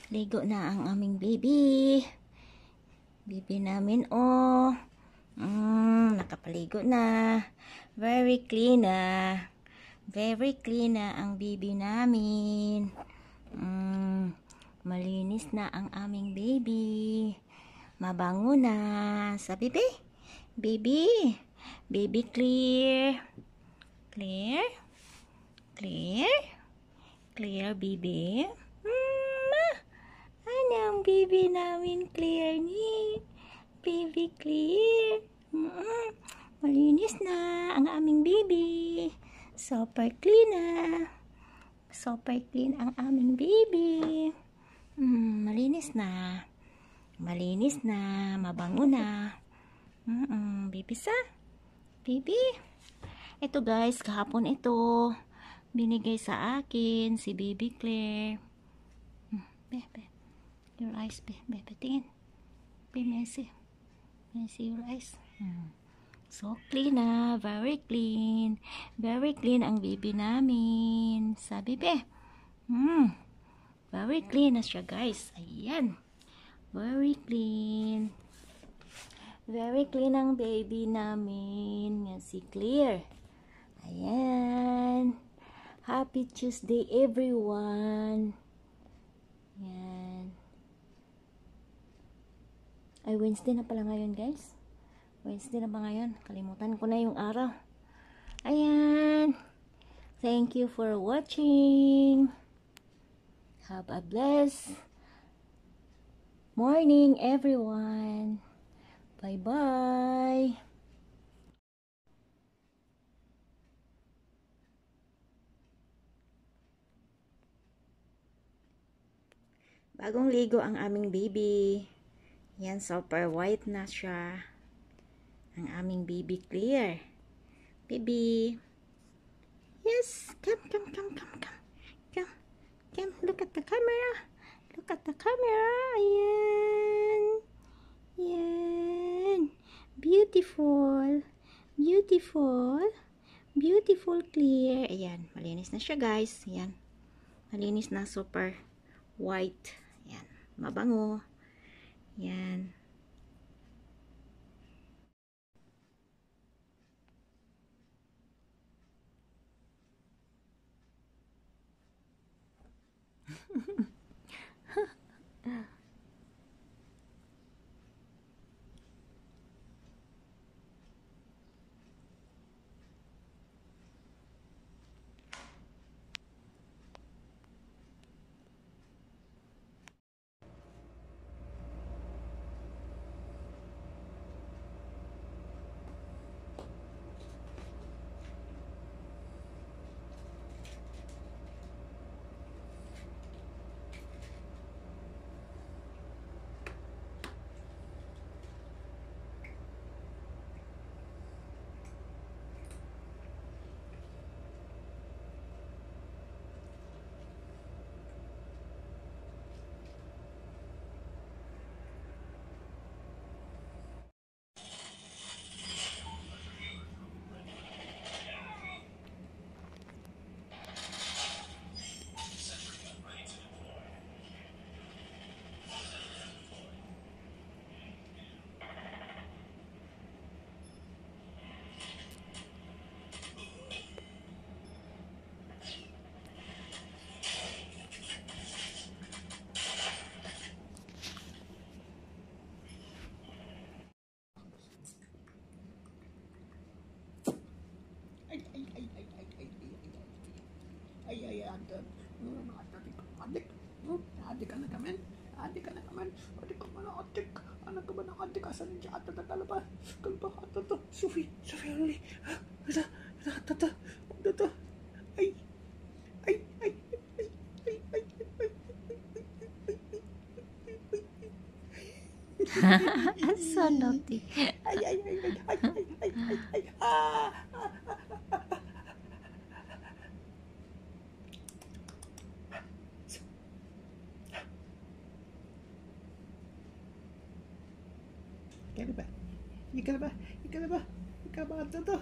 Ligo na ang aming baby. Baby namin, oh. Nakapaligo na. Very clean na. Very clean na ang baby namin. Malinis na ang aming baby. Mabango na. Sa baby? Baby? Baby clear. Clear? Clear? Clear, baby? Ano ang baby namin clear ni? Baby clear. Malinis na ang aming baby. Super clean na. Super clean ang aming baby. Malinis na. Malinis na. Mabango na. Baby sa? Baby? Ito guys, kahapon ito. Binigay sa akin si Baby Claire. Bebe. Your eyes, bebe. Tingin. Be messy. Messy your eyes. So clean na. Very clean. Very clean ang baby namin. Sabi be. Very clean na siya guys. Ayan. Very clean. Very clean ang baby namin. Yan si Claire. Ayan. Happy Tuesday everyone. Yan. Ay, Wednesday na pala ngayon guys. Wednesday na ba ngayon? Kalimutan ko na yung araw. Ayan. Thank you for watching. Have a blessed morning everyone. Bye-bye. Bagong ligo ang aming baby. Yan, super white na siya. Ang aming baby Claire. Baby. Yes. Come. Look at the camera. Look at the camera. Ayan. Yan. Beautiful. Beautiful. Beautiful Claire. Ayan. Malinis na siya guys. Ayan. Malinis na, super white. Ayan. Mabango. Yan. Adik ka na kamen. Adik ka naman. Anak ka ba ng adik? Asan yung at tatalaba? Kalba ka to. Sophie only. Ito. Ay. So naughty. Ay. Ikaw ba? Ito.